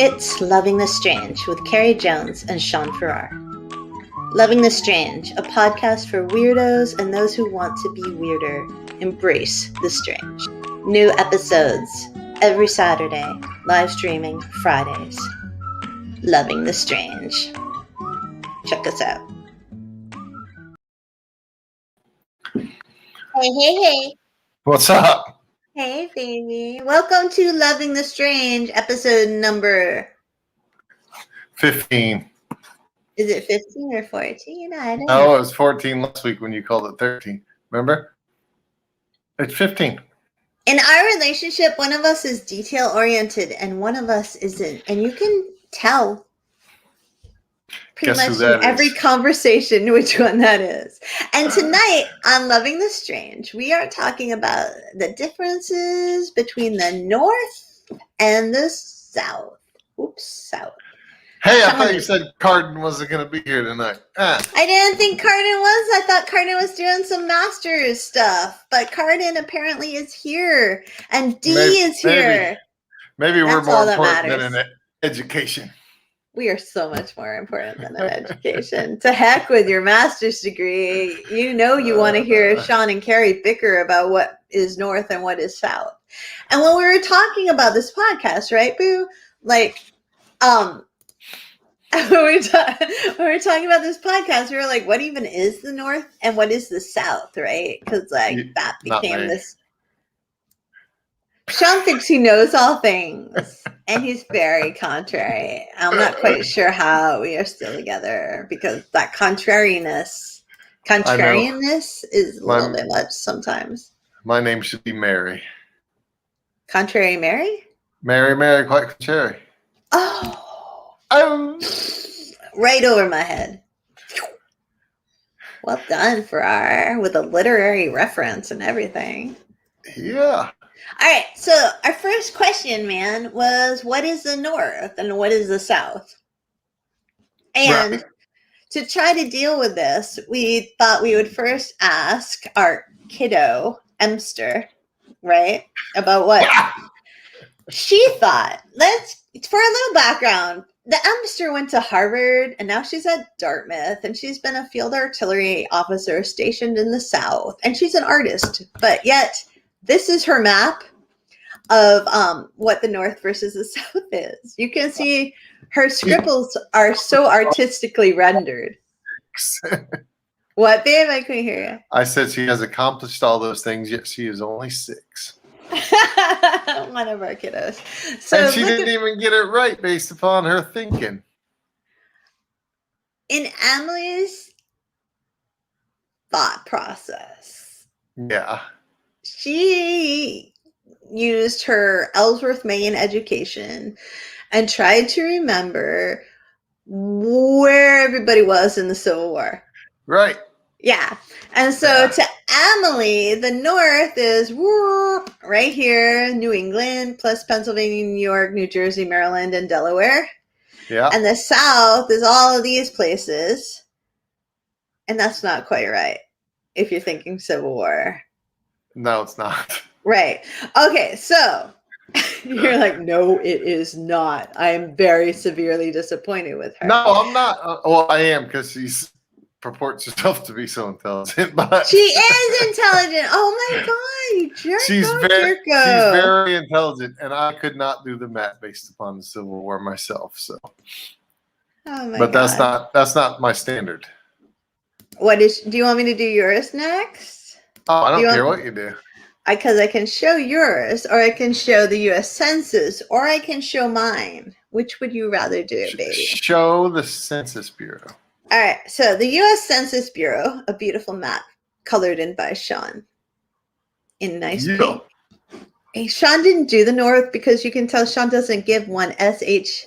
It's Loving the Strange with Carrie Jones and Sean Farrar. Loving the Strange, a podcast for weirdos and those who want to be weirder. Embrace the strange. New episodes every Saturday, live streaming Fridays. Loving the Strange. Check us out. Hey. What's up? Hey, baby. Welcome to Loving the Strange, episode number 15. Is it 15 or 14? I don't know. No, it was 14 last week when you called it 13. Remember? It's 15. In our relationship, one of us is detail-oriented and one of us isn't. And you can tell pretty much in every conversation which one that is. And tonight on Loving the Strange, we are talking about the differences between the North and the South. Oops, South. Hey, I thought you said Cardin wasn't going to be here tonight. I didn't think Cardin was. I thought Cardin was doing some Masters stuff. But Cardin apparently is here. And D is here. Maybe we're more important than an education. We are so much more important than an education. To heck with your master's degree. You know you want to hear Sean and Carrie bicker about what is North and what is South. And when we were talking about this podcast, right, Boo? Like, when we were talking about this podcast, we were like, what even is the North and what is the South, right? Because, like, that became this. Sean thinks he knows all things, and he's very contrary. I'm not quite sure how we are still together because that contrariness is a little bit much sometimes. My name should be Mary. Contrary Mary? Mary, quite contrary. Oh. Right over my head. Well done, Farrar, with a literary reference and everything. Yeah. All right, so our first question, man, was what is the North and what is the South? And to try to deal with this, we thought we would first ask our kiddo, Emster, right, about what she thought. For a little background, the Emster went to Harvard, and now she's at Dartmouth, and she's been a field artillery officer stationed in the South, and she's an artist, but yet this is her map of what the North versus the South is. You can see her scribbles are so artistically rendered. What, babe? I couldn't hear you. I said she has accomplished all those things, yet she is only 6. One of our kiddos. And she didn't even get it right based upon her thinking. In Emily's thought process. Yeah. She used her Ellsworth, Maine education and tried to remember where everybody was in the Civil War. Right. Yeah. And so to Emily, the North is right here, New England, plus Pennsylvania, New York, New Jersey, Maryland, and Delaware. Yeah. And the South is all of these places. And that's not quite right if you're thinking Civil War. No, it's not. Right. Okay, so you're like, no, it is not. I am very severely disappointed with her. No, I'm not. Well, I am because she purports herself to be so intelligent. But she is intelligent. Oh my God, you jerk. She's very intelligent, and I could not do the math based upon the Civil War myself. So, but that's not my standard. Do you want me to do yours next? Oh, I don't care what you do. Because I can show yours, or I can show the U.S. Census, or I can show mine. Which would you rather do, baby? Show the Census Bureau. All right. So the U.S. Census Bureau, a beautiful map colored in by Sean in nice pink. Hey, Sean didn't do the North because you can tell Sean doesn't give one SH.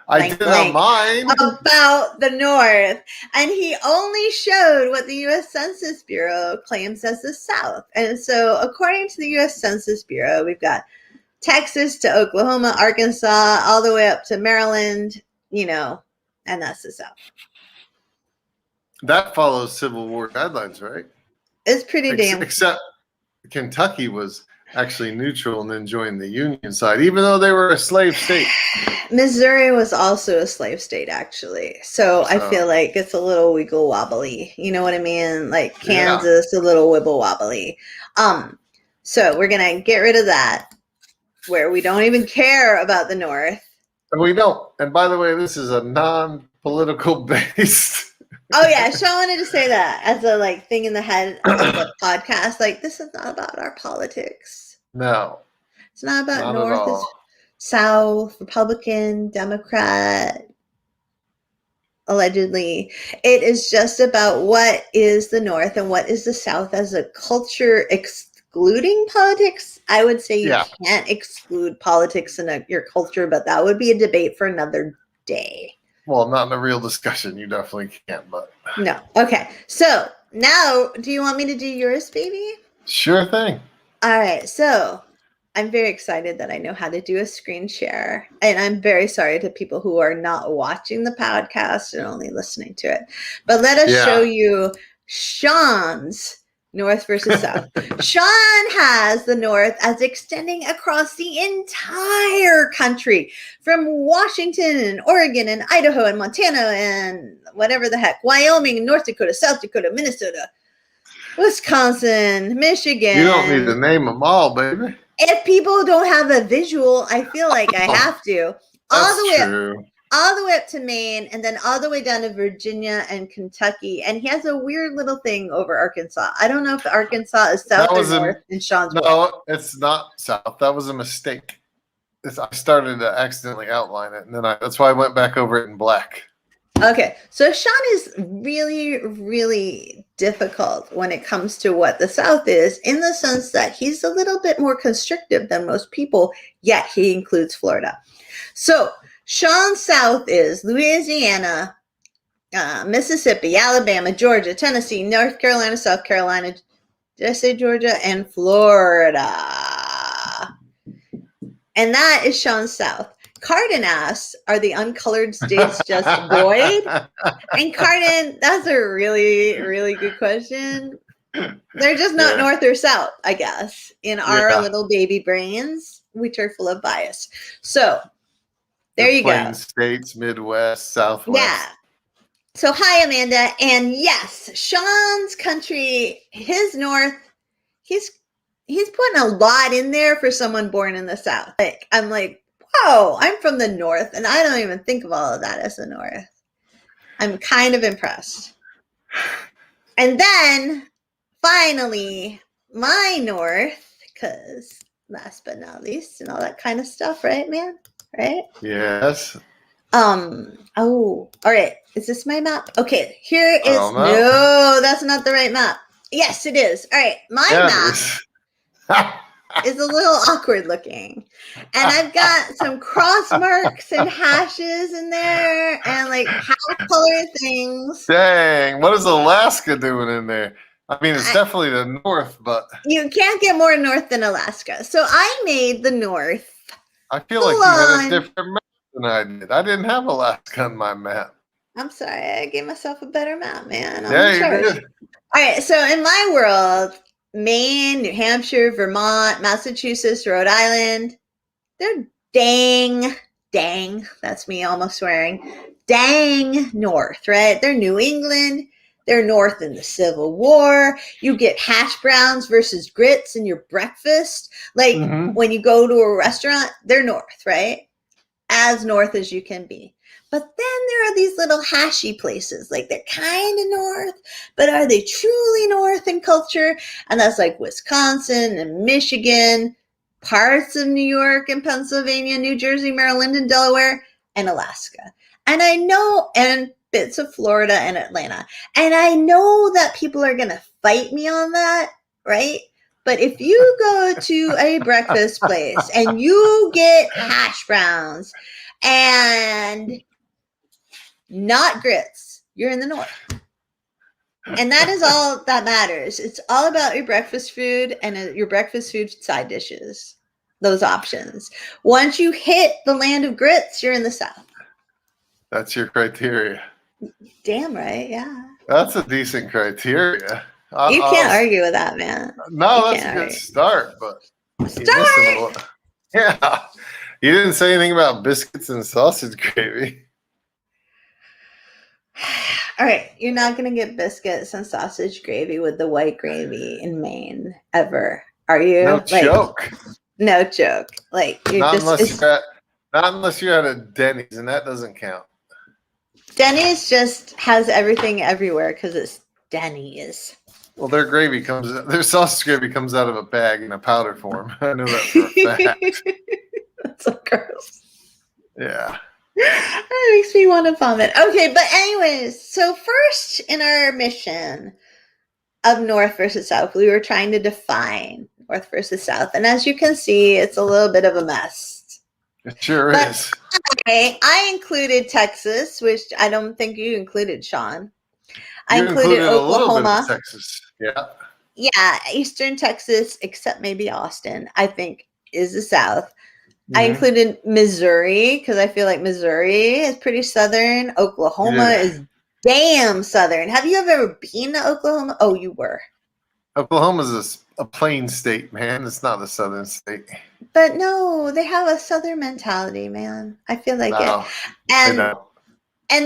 I did on mine. About the North. And he only showed what the U.S. Census Bureau claims as the South. And so according to the U.S. Census Bureau, we've got Texas to Oklahoma, Arkansas, all the way up to Maryland, and that's the South. That follows Civil War guidelines, right? It's pretty damn. Except Kentucky was actually neutral and then joined the Union side, even though they were a slave state. Missouri was also a slave state, actually. So I feel like it's a little wiggle wobbly. You know what I mean? Like Kansas, a little wibble wobbly. So we're gonna get rid of that, where we don't even care about the North. We don't. And by the way, this is a non-political based. Oh yeah, Sean wanted to say that as a like thing in the head of the podcast. Like, this is not about our politics. No, it's not about North, South, Republican, Democrat. Allegedly, it is just about what is the North and what is the South as a culture, excluding politics. I would say you can't exclude politics in your culture, but that would be a debate for another day. Well, not in a real discussion. You definitely can't, but no. Okay. So now, do you want me to do yours, baby? Sure thing. All right. So I'm very excited that I know how to do a screen share. And I'm very sorry to people who are not watching the podcast and only listening to it. But let us show you Sean's North versus South. Sean has the North as extending across the entire country, from Washington and Oregon and Idaho and Montana and whatever the heck, Wyoming and North Dakota, South Dakota, Minnesota, Wisconsin, Michigan. You don't need to name them all, baby. If people don't have a visual, I feel like I have to. All the way up to Maine, and then all the way down to Virginia and Kentucky. And he has a weird little thing over Arkansas. I don't know if Arkansas is south or north in Sean's book. No, it's not south. That was a mistake. I started to accidentally outline it, and then that's why I went back over it in black. Okay, so Sean is really, really difficult when it comes to what the South is, in the sense that he's a little bit more constrictive than most people, yet he includes Florida. So Sean's South is Louisiana, Mississippi, Alabama, Georgia, Tennessee, North Carolina, South Carolina, did I say Georgia? And Florida. And that is Sean's South. Cardin asks, are the uncolored states just void? And Cardin, that's a really, really good question. They're just not north or south, I guess, in our little baby brains, which are full of bias. So there you go. States, Midwest, Southwest. Yeah. So hi, Amanda. And yes, Sean's country, his North, he's putting a lot in there for someone born in the South. Like, I'm like, whoa, I'm from the North, and I don't even think of all of that as the North. I'm kind of impressed. And then, finally, my North, because last but not least, and all that kind of stuff, right, man? Right? Yes. Oh, all right. Is this my map? Okay, here is, no, that's not the right map. Yes, it is. All right, my map is a little awkward looking. And I've got some cross marks and hashes in there and like half colored things. Dang, what is Alaska doing in there? I mean, it's definitely the North, but you can't get more North than Alaska. So I made the North. I feel like you had a different map than I did. I didn't have Alaska on my map. I'm sorry. I gave myself a better map, man. Yeah, you did. All right. So in my world, Maine, New Hampshire, Vermont, Massachusetts, Rhode Island, they're dang, that's me almost swearing, dang North, right? They're New England. They're North in the Civil War. You get hash browns versus grits in your breakfast. Like when you go to a restaurant, they're North, right? As North as you can be. But then there are these little hashy places, like they're kind of North, but are they truly North in culture? And that's like Wisconsin and Michigan, parts of New York and Pennsylvania, New Jersey, Maryland, and Delaware, and Alaska. And I know, and bits of Florida and Atlanta. And I know that people are going to fight me on that, right? But if you go to a breakfast place and you get hash browns and not grits, you're in the North. And that is all that matters. It's all about your breakfast food and your breakfast food side dishes, those options. Once you hit the land of grits, you're in the South. That's your criteria. Damn right, yeah. That's a decent criteria. You can't argue with that, man. No, that's a good start, but You're missing a Start. lot. Yeah. You didn't say anything about biscuits and sausage gravy. All right, you're not gonna get biscuits and sausage gravy with the white gravy in Maine ever, are you? No Like, joke. no joke. Like, you're Not just unless you're at a Denny's, and that doesn't count. Denny's just has everything everywhere because it's Denny's. Well, their sausage gravy comes out of a bag in a powder form. I know that for a fact. That's so gross. Yeah. That makes me want to vomit. Okay, but anyways, so first in our mission of North versus South, we were trying to define North versus South. And as you can see, it's a little bit of a mess. It sure is. Okay, I included Texas, which I don't think you included, Sean. I You included a little bit Oklahoma. of Texas. Yeah. Yeah, Eastern Texas, except maybe Austin, I think is the South. I included Missouri because I feel like Missouri is pretty southern. Oklahoma is damn southern. Have you ever been to Oklahoma? Oh, you were. Oklahoma's a plain state, man. It's not a southern state. But no, they have a southern mentality, man. I feel like it. And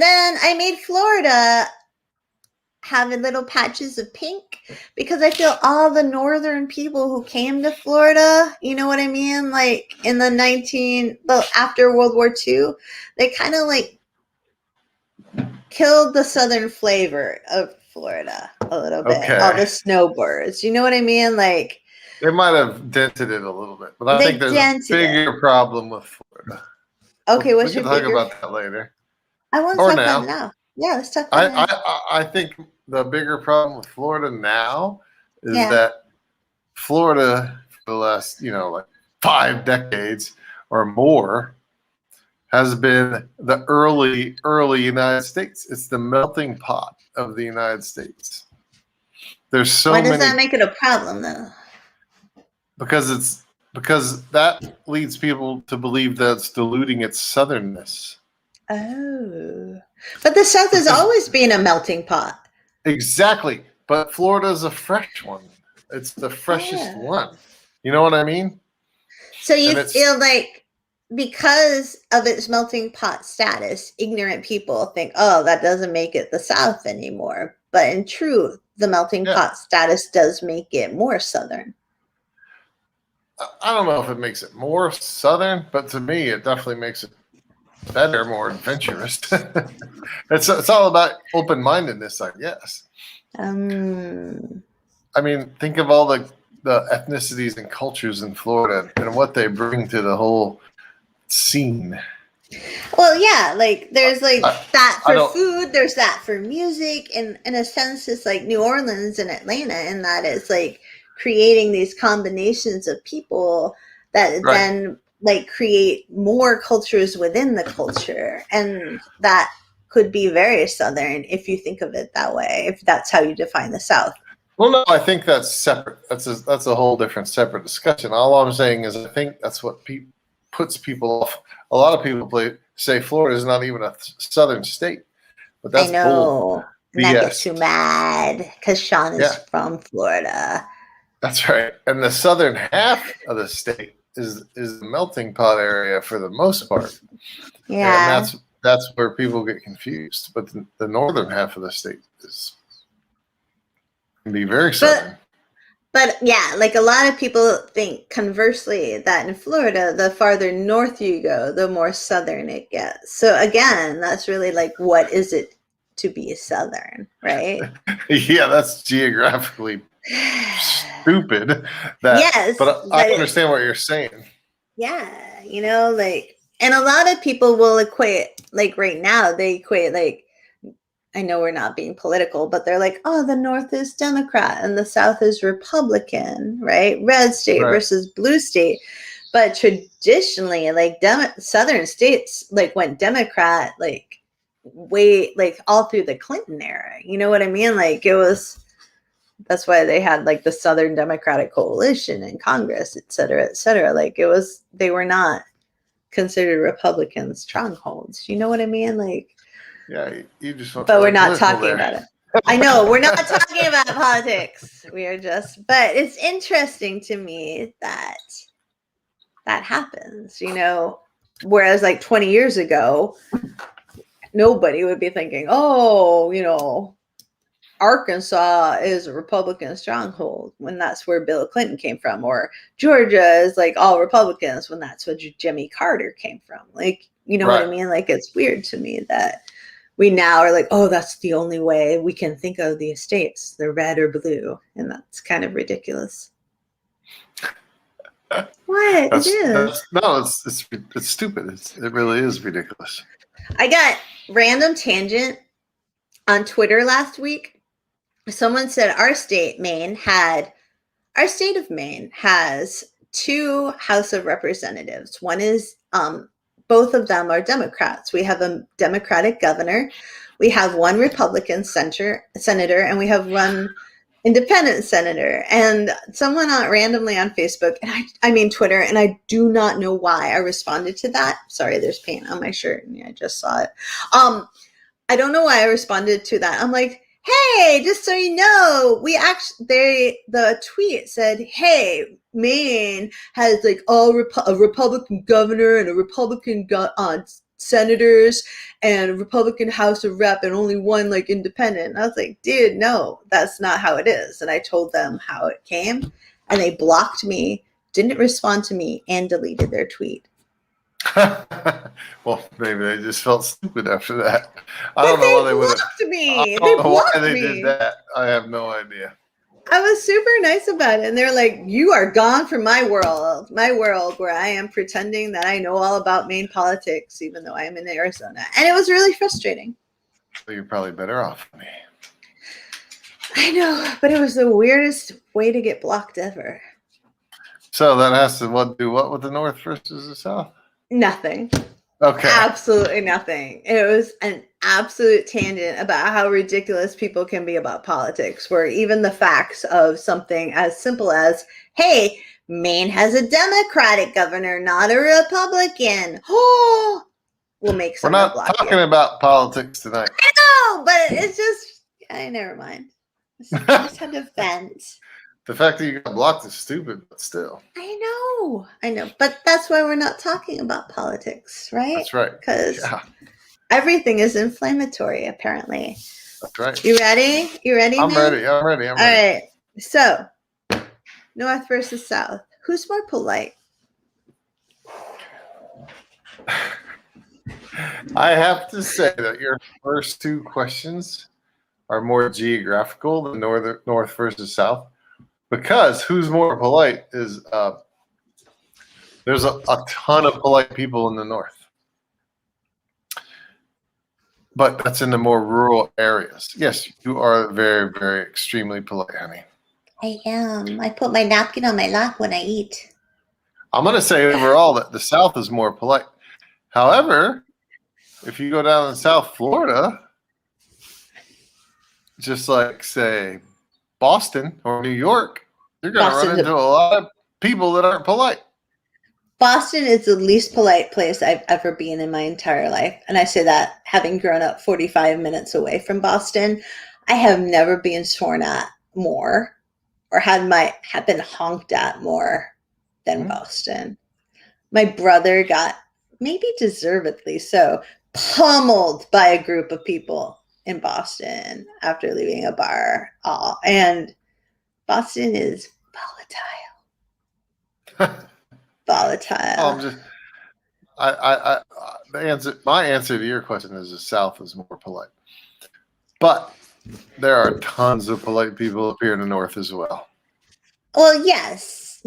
then I made Florida having little patches of pink because I feel all the northern people who came to Florida, you know what I mean? Like in the after World War II, they kind of like killed the southern flavor of Florida a little bit. Okay. All the snowbirds, you know what I mean? Like they might have dented it a little bit, but I think there's a bigger problem with Florida. Okay, we can talk about that later. I want to talk about it now. Yeah, let's talk about it. I think the bigger problem with Florida now is that Florida for the last, like 5 decades or more has been the early United States. It's the melting pot of the United States. There's so many. Why does that make it a problem though? Because that leads people to believe that it's diluting its southernness. Oh. But the South has always been a melting pot. Exactly. But Florida's a fresh one. It's the freshest one. You know what I mean? So you feel like because of its melting pot status, ignorant people think, oh, that doesn't make it the South anymore. But in truth, the melting pot status does make it more southern. I don't know if it makes it more southern, but to me, it definitely makes it better, more adventurous. It's all about open-mindedness, I guess. I mean, think of all the ethnicities and cultures in Florida and what they bring to the whole scene. Well, yeah, like there's like that for food, there's that for music, and in a sense, it's like New Orleans and Atlanta, in that it's like creating these combinations of people that then like create more cultures within the culture, and that could be very southern if you think of it that way, if that's how you define the South. Well, no, I think that's separate. That's a whole different separate discussion. All I'm saying is I think that's what puts people off. A lot of people say Florida is not even a southern state, but that's bull. And I get too mad because Sean is from Florida. That's right. And the southern half of the state is the melting pot area for the most part. Yeah. And that's where people get confused. But the northern half of the state can be very southern. But yeah, like a lot of people think conversely that in Florida, the farther north you go, the more southern it gets. So again, that's really like, what is it to be southern, right? Yeah, that's geographically stupid. But I understand what you're saying. Yeah, like, and a lot of people will equate, like right now, they equate like, I know we're not being political, but they're like, oh, the North is Democrat and the South is Republican, right? Red state versus blue state. But traditionally, like Southern states, like went Democrat, like way, like all through the Clinton era. You know what I mean? Like that's why they had like the Southern Democratic Coalition in Congress, et cetera, et cetera. Like they were not considered Republican strongholds. You know what I mean? Like, yeah, you just. But we're not talking about it. I know we're not talking about politics. We are just, but it's interesting to me that that happens, whereas like 20 years ago, nobody would be thinking, oh, Arkansas is a Republican stronghold when that's where Bill Clinton came from, or Georgia is like all Republicans when that's where Jimmy Carter came from. Like, you know what I mean? Like, it's weird to me that we now are like, oh, that's the only way we can think of the states. They're red or blue. And that's kind of ridiculous. What? It's stupid. It really is ridiculous. I got random tangent on Twitter last week. Someone said our state of Maine has 2 House of Representatives. One is, both of them are Democrats. We have a Democratic governor. We have 1 Republican senator, and we have 1 independent senator. And someone randomly on Facebook, and I mean Twitter, and I do not know why I responded to that. Sorry, there's paint on my shirt, and I just saw it. I don't know why I responded to that. I'm like, hey, just so you know, the tweet said, hey, Maine has like a Republican governor and a Republican senators and a Republican House of Rep and only 1 like independent. And I was like, dude, no, that's not how it is. And I told them how it came, and they blocked me, didn't respond to me, and deleted their tweet. Well, maybe they just felt stupid after that. I don't know why they would have. Me. I don't know why they did that. I have no idea. I was super nice about it, and they're like, "You are gone from my world where I am pretending that I know all about Maine politics, even though I am in Arizona." And it was really frustrating. So you're probably better off than me. I know, but it was the weirdest way to get blocked ever. So that has to do what with the North versus the South? Nothing. Okay. Absolutely nothing. It was an absolute tangent about how ridiculous people can be about politics, where even the facts of something as simple as, hey, Maine has a Democratic governor, not a Republican. Oh, will make someone block you. We're not talking about politics tonight. I know, but it's just, never mind. I just had to vent. The fact that you got blocked is stupid, but still. I know. But that's why we're not talking about politics, right? That's right. Because everything is inflammatory, apparently. That's right. You ready? I'm ready. All right. So, North versus South. Who's more polite? I have to say that your first 2 questions are more geographical than North versus South. Because who's more polite is there's a ton of polite people in the North. But that's in the more rural areas. Yes, you are very, very extremely polite, honey. I am. I put my napkin on my lap when I eat. I'm going to say overall that the South is more polite. However, if you go down in South Florida, just like, say, Boston or New York, you're going to run into a lot of people that aren't polite. Boston is the least polite place I've ever been in my entire life. And I say that having grown up 45 minutes away from Boston. I have never been sworn at more or have been honked at more than Boston. My brother got, maybe deservedly so, pummeled by a group of people in Boston after leaving a bar. And Boston is volatile. Volatile. My answer to your question is the South is more polite. But there are tons of polite people up here in the North as well. Well, yes.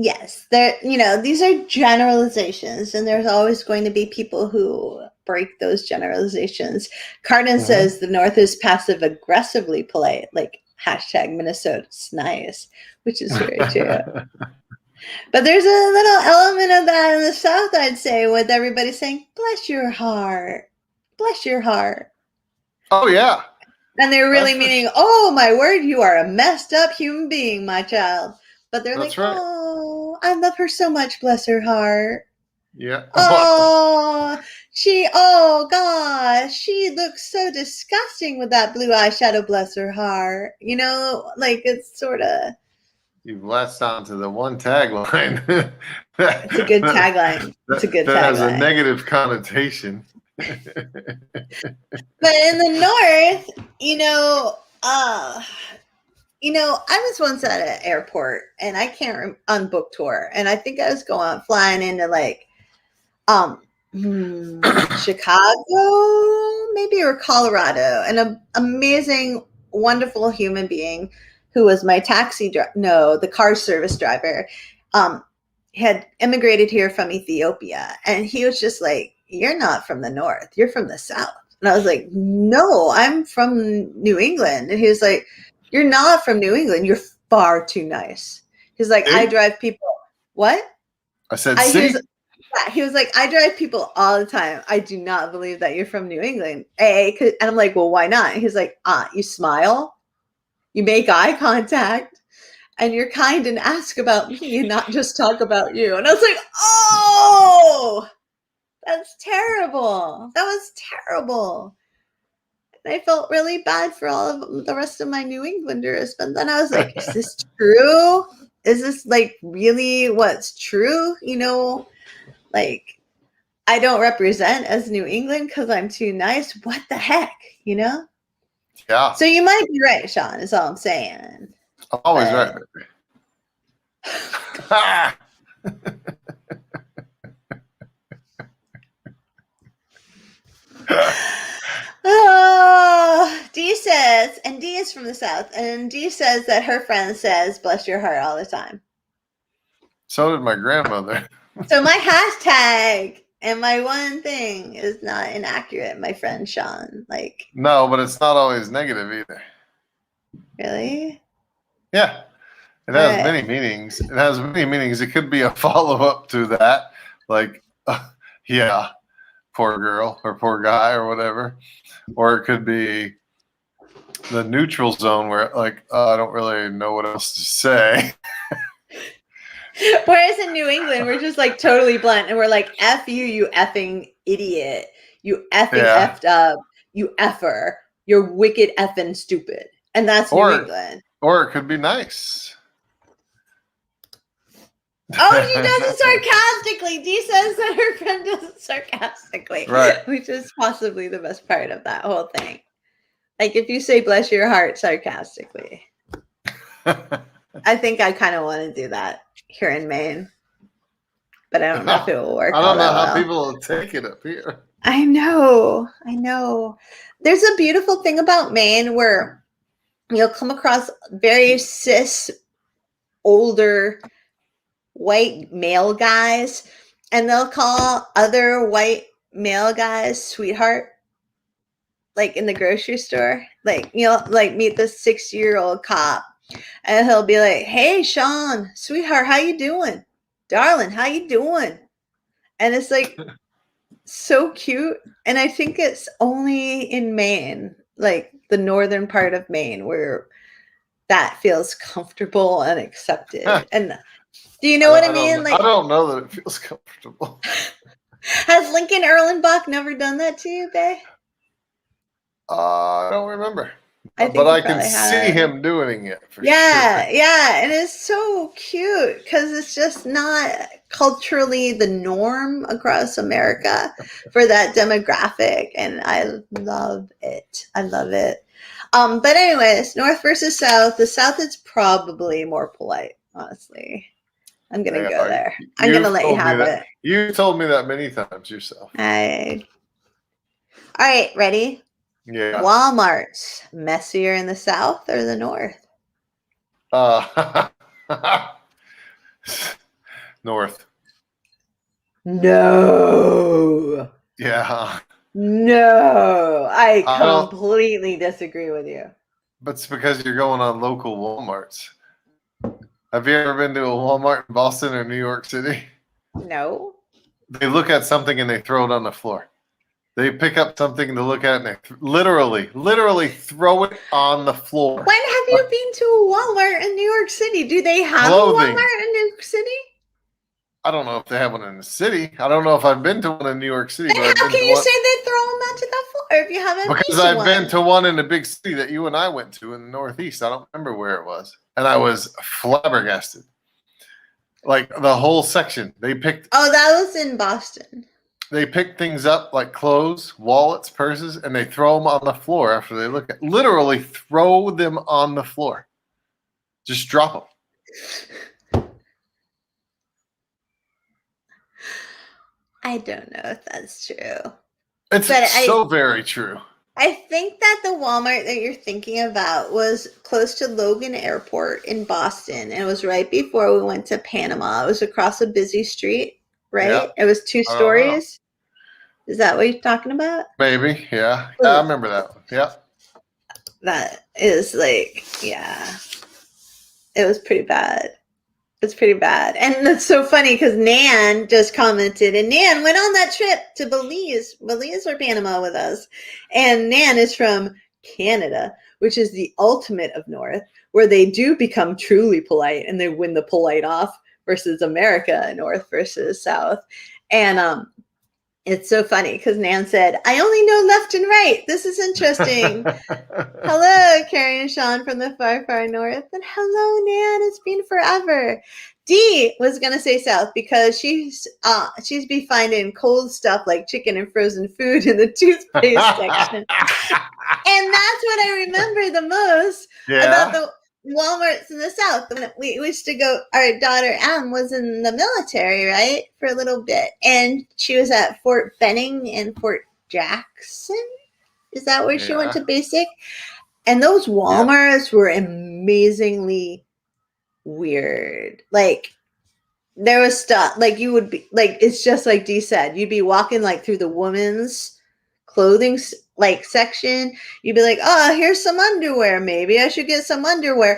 There, these are generalizations, and there's always going to be people who break those generalizations. Cardin says the North is passive aggressively polite, like #Minnesota's nice, which is very true. But there's a little element of that in the South, I'd say, with everybody saying, bless your heart. Bless your heart. Oh, yeah. And they're really meaning, oh, my word, you are a messed up human being, my child. But they're like, right. Oh, I love her so much, bless her heart. Yeah. Oh, Oh gosh, she looks so disgusting with that blue eyeshadow, bless her heart. You know, like it's sort of. You've latched on to the one tagline. It's a good tagline. It's a good that has a tagline. negative connotation. But in the north, I was once at an airport and I can't on book tour, and I think I was flying into like Chicago, maybe, or Colorado, and an amazing, wonderful human being who was my the car service driver, had immigrated here from Ethiopia, and he was just like, "You're not from the north, you're from the south." And I was like, "No, I'm from New England." And he was like, "You're not from New England, you're far too nice." He's like, "I drive people." What? I said, "See." He was like, "I drive people all the time. I do not believe that you're from New England." And I'm like, "Well, why not?" He's like, "You smile, you make eye contact, and you're kind and ask about me and not just talk about you." And I was like, "Oh, that's terrible. That was terrible." And I felt really bad for all of the rest of my New Englanders. But then I was like, is this true? Is this like really what's true? Like, I don't represent as New England because I'm too nice. What the heck, Yeah. So you might be right, Sean, is all I'm saying. I'm always right. Dee says, and Dee is from the South, and Dee says that her friend says, "Bless your heart," all the time. So did my grandmother. So my hashtag and my one thing is not inaccurate, my friend Sean. Like, no, but it's not always negative either. Really? Yeah. It has many meanings. It has many meanings. It could be a follow-up to that. Like, yeah, poor girl or poor guy or whatever. Or it could be the neutral zone where, like, I don't really know what else to say. Whereas in New England, we're just like totally blunt, and we're like, "F you, you effing idiot. You effing effed up. You effer. You're wicked effing stupid." And that's New England. Or it could be nice. Oh, she does it sarcastically. Dee says that her friend does it sarcastically. Right. Which is possibly the best part of that whole thing. Like, if you say "bless your heart" sarcastically. I think I kind of want to do that here in Maine. But I don't know if it will work. I don't know how people will take it up here. I know. There's a beautiful thing about Maine where you'll come across very cis, older, white male guys, and they'll call other white male guys sweetheart, like in the grocery store. Like, like meet the 60-year-old cop, and he'll be like, "Hey, Sean, sweetheart, how you doing? Darling, how you doing?" And it's like so cute. And I think it's only in Maine, like the northern part of Maine, where that feels comfortable and accepted. And do you know what I mean? Like, I don't know that it feels comfortable. Has Lincoln Erlenbach never done that to you, babe? I don't remember. But I can see him doing it. For sure. Yeah. And it's so cute because it's just not culturally the norm across America for that demographic. And I love it. But anyways, North versus South. The South is probably more polite, honestly. I'm going to go there. I'm going to let you have it. You told me that many times yourself. All right, ready? Yeah. Walmart's messier in the South or the North? North. No. Yeah. No. I completely disagree with you. But it's because you're going on local Walmarts. Have you ever been to a Walmart in Boston or New York City? No. They look at something and they throw it on the floor. They pick up something to look at and they literally throw it on the floor. When have you been to a Walmart in New York City? Do they have a Walmart in New York City? I don't know if they have one in the city. I don't know if I've been to one in New York City. Then But how I've been can to you one, say they throw them onto the floor if you haven't been because to I've one? been to one in the big city that you and I went to in the Northeast. I don't remember where it was, and I was flabbergasted. Like the whole section, they picked. Oh, that was in Boston. They pick things up like clothes, wallets, purses, and they throw them on the floor after they look at. Literally throw them on the floor. Just drop them. I don't know if that's true. It's so very true. I think that the Walmart that you're thinking about was close to Logan Airport in Boston. And it was right before we went to Panama. It was across a busy street, right? Yeah. It was 2 stories. Is that what you're talking about? Maybe, yeah. I remember that one. Yeah. That is like, yeah. It was pretty bad. It's pretty bad. And that's so funny because Nan just commented, and Nan went on that trip to Belize or Panama with us. And Nan is from Canada, which is the ultimate of North, where they do become truly polite and they win the polite off versus America, North versus South. And it's so funny because Nan said, I only know left and right. This is interesting. Hello, Carrie and Sean from the far, far north. And hello, Nan. It's been forever. Dee was going to say south because she's be finding cold stuff like chicken and frozen food in the toothpaste section. And that's what I remember the most about the Walmarts in the South. When we used to go, our daughter Em was in the military, right, for a little bit. And she was at Fort Benning and Fort Jackson. Is that where she went to basic? And those Walmarts were amazingly weird. Like, there was stuff, like, you would be, like, it's just like Dee said, you'd be walking, like, through the women's clothing, like, section. You'd be like, oh, here's some underwear. Maybe I should get some underwear.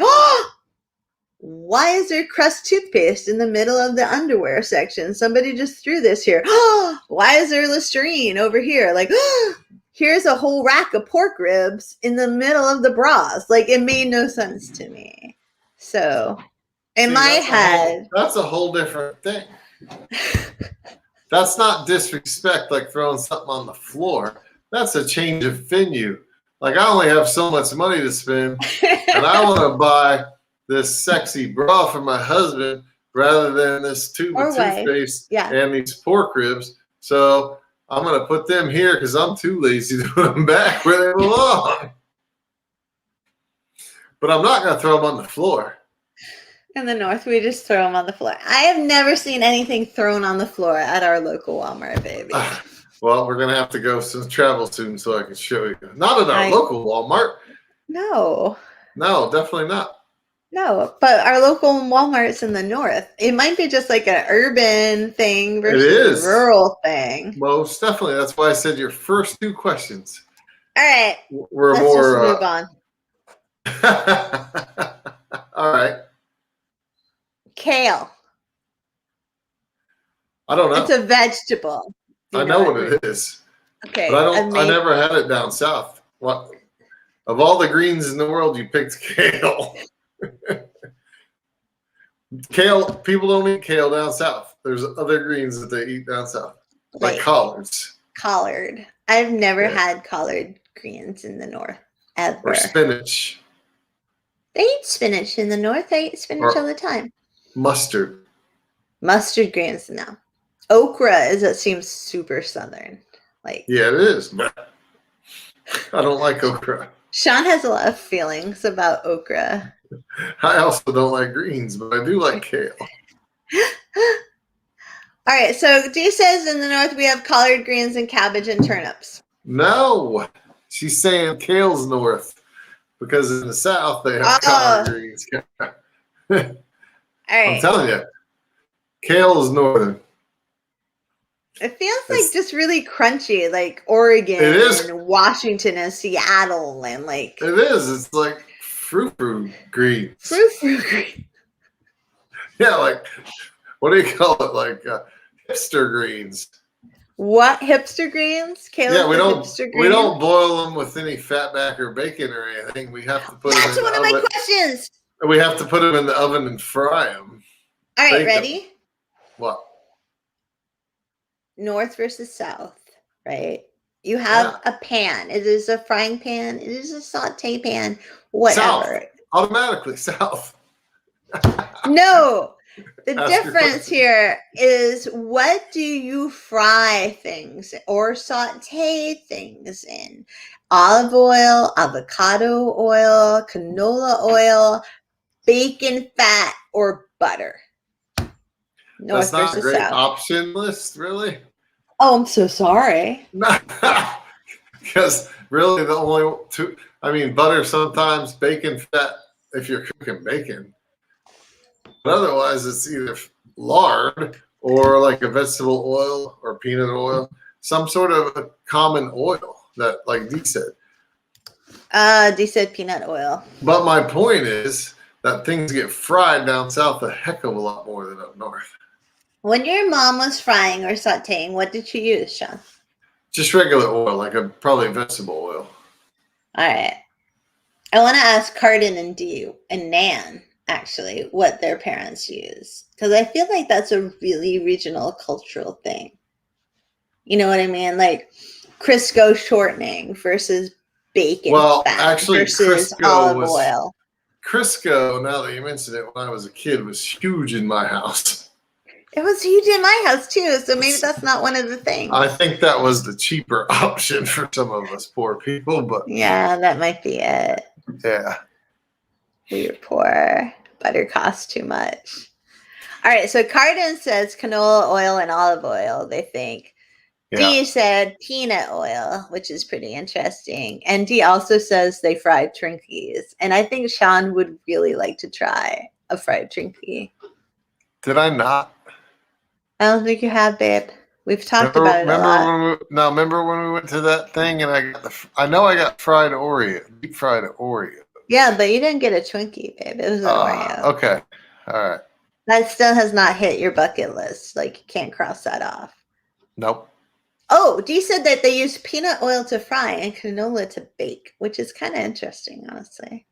Why is there Crest toothpaste in the middle of the underwear section? Somebody just threw this here. Why is there Listerine over here? Like, here's a whole rack of pork ribs in the middle of the bras. Like, it made no sense to me. So, in my head, that's a whole different thing. That's not disrespect, like throwing something on the floor. That's a change of venue. Like, I only have so much money to spend, and I want to buy this sexy bra for my husband rather than this tube of toothpaste and these pork ribs. So I'm going to put them here because I'm too lazy to put them back where they belong. But I'm not going to throw them on the floor. In the North, we just throw them on the floor. I have never seen anything thrown on the floor at our local Walmart, baby. Well, we're going to have to go travel soon so I can show you. Not at our local Walmart. No. No, definitely not. No, but our local Walmart's in the North. It might be just like an urban thing versus a rural thing. Most definitely. That's why I said your first 2 questions. All right. Let's just move on. All right. Kale. I don't know. It's a vegetable. I know what it is. Okay. But I never had it down south. What? Of all the greens in the world, you picked kale. Kale, people don't eat kale down south. There's other greens that they eat down south. Like collards. Collard. I've never had collard greens in the North. Ever. Or spinach. They eat spinach in the North. They eat spinach all the time. Mustard. Mustard greens, no. Okra seems super southern. Like, yeah, it is. But I don't like okra. Sean has a lot of feelings about okra. I also don't like greens, but I do like kale. All right, so Dee says in the North we have collard greens and cabbage and turnips. No, she's saying kale's North because in the South they have collard greens. All right. I'm telling you, kale is northern. It feels like just really crunchy, like Oregon and Washington and Seattle and like. It is. It's like frou-frou greens. Frou-frou greens. Yeah, like, what do you call it? Like hipster greens. What, hipster greens? Yeah, we don't boil them with any fatback or bacon or anything. We have to put them in the oven. That's one of my questions. We have to put them in the oven and fry them. All right, ready? What? North versus South, right? You have Yeah. a pan. It is a frying pan. It is a saute pan. South. Whatever. Automatically south. No. The Ask your difference question. here is what do you fry things or saute things in? Olive oil, avocado oil, canola oil, bacon fat, or butter? That's North not a versus great South. option list, really. Oh, I'm so sorry. Because really the only two, I mean, butter sometimes, bacon fat if you're cooking bacon. But otherwise, it's either lard or like a vegetable oil or peanut oil, some sort of a common oil that, like Dee said. They said peanut oil. But my point is that things get fried down south a heck of a lot more than up north. When your mom was frying or sauteing, what did she use, Sean? Just regular oil, like probably vegetable oil. All right. I want to ask Cardin and Dee and Nan, actually, what their parents use. Because I feel like that's a really regional cultural thing. You know what I mean? Like Crisco shortening versus bacon Well, fat actually, versus olive oil. Crisco, now that you mention it, when I was a kid, was huge in my house. It was huge in my house too, so maybe that's not one of the things. I think that was the cheaper option for some of us poor people, but yeah, that might be it. Yeah. We were poor. Butter costs too much. All right, so Cardin says canola oil and olive oil, they think. Yeah. Dee said peanut oil, which is pretty interesting. And Dee also says they fried Twinkies. And I think Sean would really like to try a fried Twinkie. Did I not? I don't think you have, babe. We've talked about it a lot. Remember when we went to that thing and I know I got fried Oreo, deep fried Oreo. Yeah, but you didn't get a Twinkie, babe. It was an Oreo. Okay. All right. That still has not hit your bucket list. Like, you can't cross that off. Nope. Oh, Dee said that they use peanut oil to fry and canola to bake, which is kind of interesting, honestly.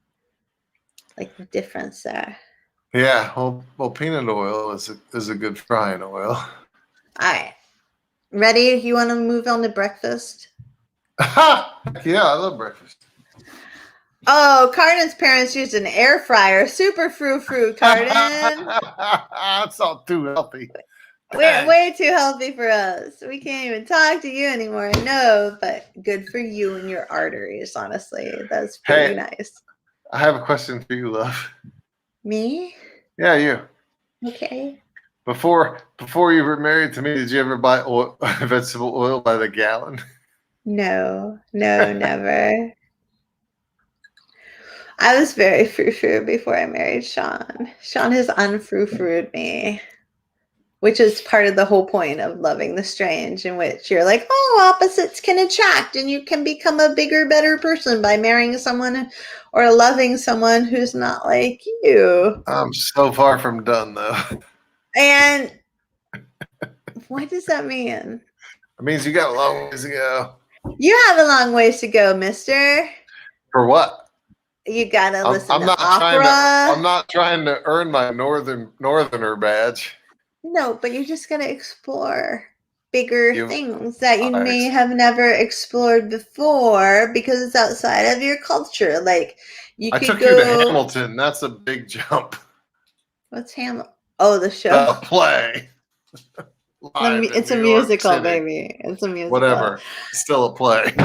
Like the difference there. Yeah, well, peanut oil is a good frying oil. All right. Ready? You want to move on to breakfast? Yeah, I love breakfast. Oh, Cardin's parents used an air fryer. Super frou-frou, Cardin. That's all too healthy. We're way too healthy for us. We can't even talk to you anymore. I know, but good for you and your arteries, honestly. That's pretty nice. I have a question for you, love. Me? Yeah, you. Okay. Before you were married to me, did you ever buy vegetable oil by the gallon? No, never. I was very frou-frou before I married Sean. Sean has unfrou-frued me, which is part of the whole point of loving the strange, in which you're like, oh, opposites can attract and you can become a bigger, better person by marrying someone or loving someone who's not like you. I'm so far from done, though. And what does that mean? It means you got a long ways to go. You have a long ways to go, mister. For what? You gotta listen to opera. I'm not trying to earn my northerner badge. No, but you're just gonna explore bigger things that you may have never explored before because it's outside of your culture. Like you could go. I took you to Hamilton. That's a big jump. What's Hamilton? Oh, the show. The play. It's a musical, baby. It's a musical. Whatever. It's still a play.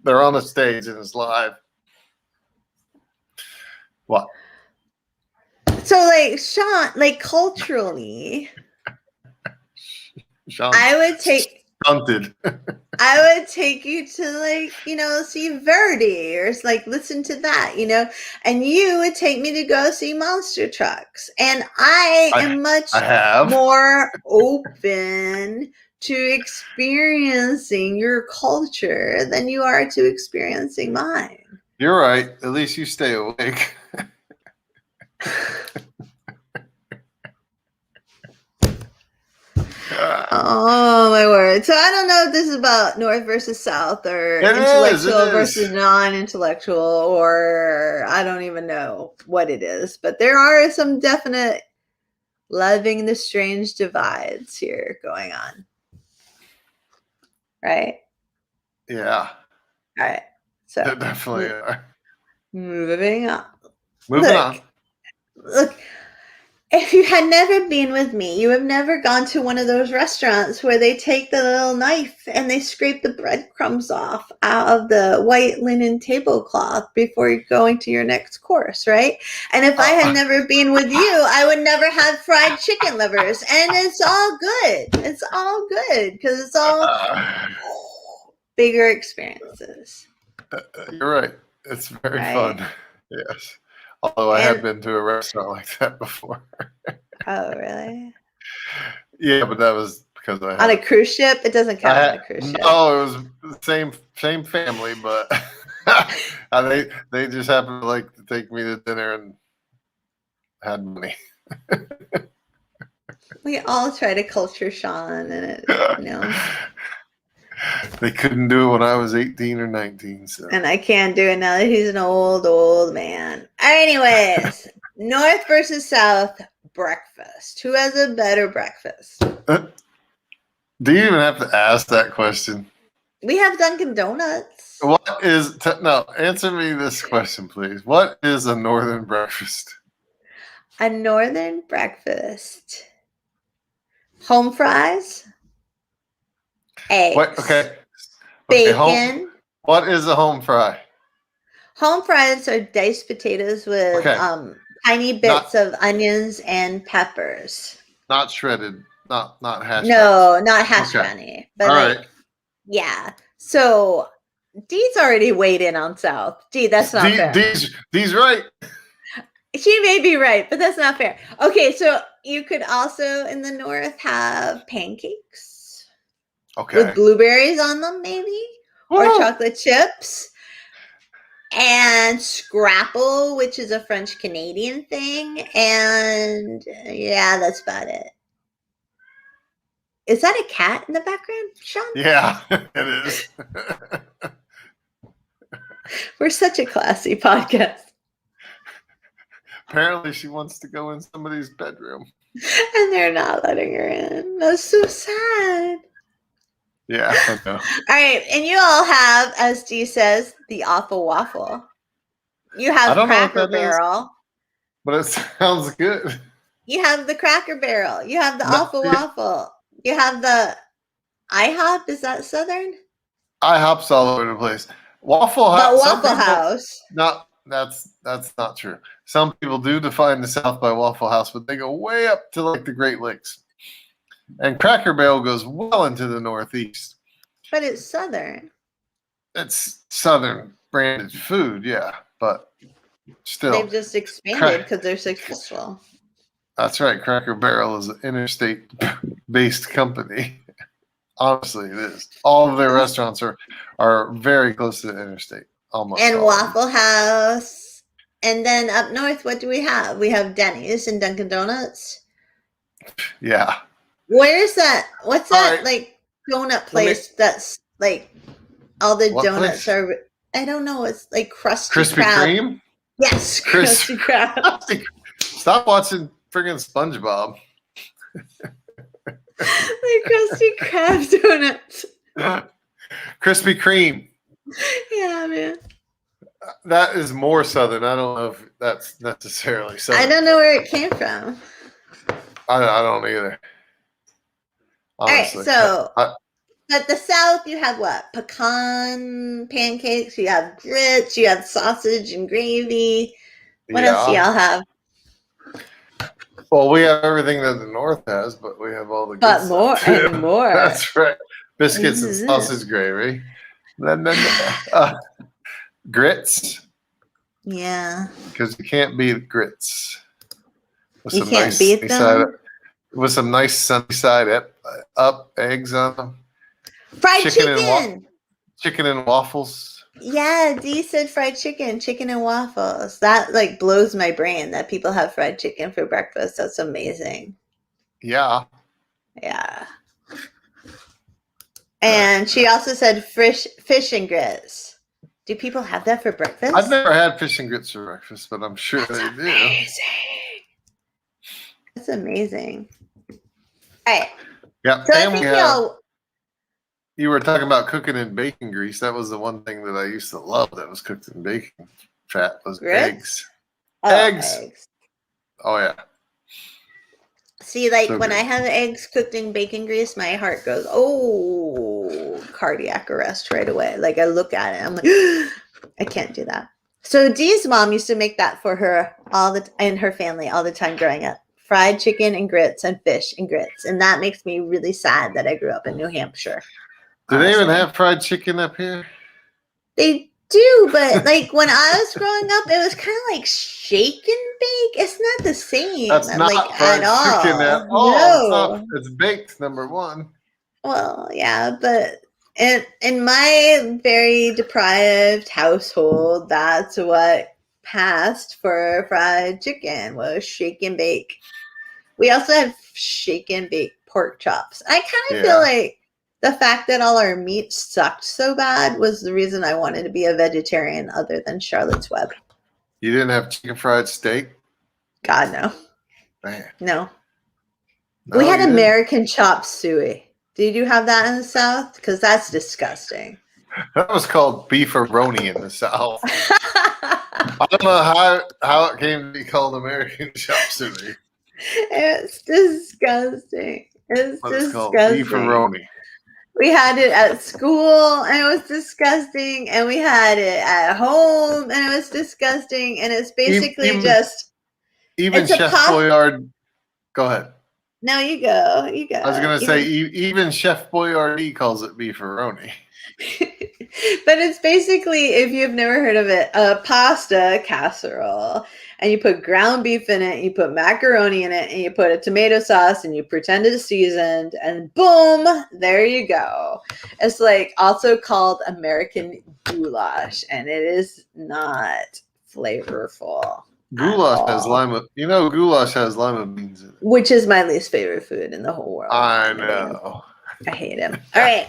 They're on a stage and it's live. What? So, like, Sean, like, culturally, I would take stunted. I would take you to, like, you know, see Verdi or like listen to that, you know, and you would take me to go see monster trucks. And I am much more open to experiencing your culture than you are to experiencing mine. You're right. At least you stay awake. Oh my word. So I don't know if this is about North versus South or intellectual versus non-intellectual, or I don't even know what it is, but there are some definite Loving the strange divides here going on. Right? Yeah. All right. So They definitely are. moving on. Moving on. Look, if you had never been with me, you have never gone to one of those restaurants where they take the little knife and they scrape the breadcrumbs off out of the white linen tablecloth before you're going to your next course, right? And if I had never been with you, I would never have fried chicken livers. And it's all good. It's all good because it's all bigger experiences. You're right. It's very Right? fun. Yes. Although I have been to a restaurant like that before. Oh, really? Yeah, but that was because I had On a cruise ship? It doesn't count on a cruise ship. No, it was the same family, but they just happened to like to take me to dinner and had money. We all try to culture Sean, and it, you know. They couldn't do it when I was 18 or 19. So. And I can't do it now that he's an old man. Anyways, North versus South breakfast. Who has a better breakfast? Do you even have to ask that question? We have Dunkin' Donuts. What is no? Answer me this question, please. What is a northern breakfast? A northern breakfast. Home fries. Eggs. What? Okay. Bacon. What is a home fry? Home fries are diced potatoes with tiny bits of onions and peppers. Not shredded. Not hash. No, not hash brownie. But right. Yeah. So Dee's already weighed in on South. Dee, that's not fair. Dee's right. She may be right, but that's not fair. Okay, so you could also in the North have pancakes. Okay. With blueberries on them, maybe. Whoa. Or chocolate chips. And scrapple, which is a French Canadian thing. And yeah, that's about it. Is that a cat in the background, Sean? Yeah, it is. We're such a classy podcast. Apparently she wants to go in somebody's bedroom. And they're not letting her in. That's so sad. Yeah, I know. All right, and you all have, as Dee says, the awful waffle. You have Cracker Barrel. But it sounds good. You have the Cracker Barrel. You have the awful waffle. You have the IHOP. Is that Southern? IHOP's all over the place. Waffle House. No, that's not true. Some people do define the South by Waffle House, but they go way up to like the Great Lakes. And Cracker Barrel goes well into the Northeast. But it's Southern. It's Southern branded food, yeah. But still. They've just expanded because they're successful. That's right. Cracker Barrel is an interstate-based company. Honestly, it is. All of their restaurants are very close to the interstate. Almost. And Waffle House. And then up north, what do we have? We have Denny's and Dunkin' Donuts. Yeah. Where's that? What's that like donut place that's like all the donuts place? Are? I don't know. It's like Krispy Kreme. Yes, Krispy Kreme. Stop watching friggin' SpongeBob. Like Krusty Krab donuts. Krispy Kreme. Yeah, man. That is more Southern. I don't know if that's necessarily Southern. I don't know where it came from. I don't either. Honestly. All right, so at the South, you have what? Pecan pancakes. You have grits. You have sausage and gravy. What else do y'all have? Well, we have everything that the North has, but we have all the good stuff more too. And more. That's right. Biscuits and sausage gravy. Then grits. Yeah. Because you can't beat grits. You can't beat them? With some nice sunny side up eggs on them. Fried chicken. Chicken and waffles. Yeah, Dee said fried chicken and waffles. That like blows my brain that people have fried chicken for breakfast. That's amazing. Yeah. Yeah. And she also said fish and grits. Do people have that for breakfast? I've never had fish and grits for breakfast, but I'm sure they do. Amazing. That's That's amazing. All right. Yeah, So I and think we we have. all. You were talking about cooking in bacon grease. That was the one thing that I used to love that was cooked in bacon fat was Grits? eggs. Oh, eggs. Oh yeah. See, like So when I good. have eggs cooked in bacon grease, my heart goes, oh, cardiac arrest right away. Like I look at it, I'm like, I can't do that. So Dee's mom used to make that for her and her family all the time growing up. Fried chicken and grits and fish and grits. And that makes me really sad that I grew up in New Hampshire. Do they even honestly. have fried chicken up here? They do, but like when I was growing up, it was kind of like shake and bake. It's not the same, That's not like fried at chicken at all. all. It's not. No. It's baked. Number one. Well, yeah, but in my very deprived household, that's what passed for fried chicken was shake and bake. We also have shake and bake pork chops. I kind of feel Yeah. like the fact that all our meat sucked so bad was the reason I wanted to be a vegetarian other than Charlotte's Web. You didn't have chicken fried steak? God, no. Man. No. No, We had you didn't? American chop suey. Did you have that in the South? Because that's disgusting. That was called beefaroni in the South. I don't know how it came to be called American chop suey. It's disgusting. It's But it's called disgusting. beefaroni. We had it at school and it was disgusting. And we had it at home and it was disgusting. And it's basically Even it's a Chef pasta. Boyard. Go ahead. No, you go. You go. I was going to say, even Chef Boyardee calls it beefaroni. But it's basically, if you've never heard of it, a pasta casserole. And you put ground beef in it, you put macaroni in it, and you put a tomato sauce, and you pretend it's seasoned, and boom, there you go. It's like also called American goulash, and it is not flavorful. Goulash has lima. Goulash has lima beans in it. Which is my least favorite food in the whole world. I know. I hate him. All right.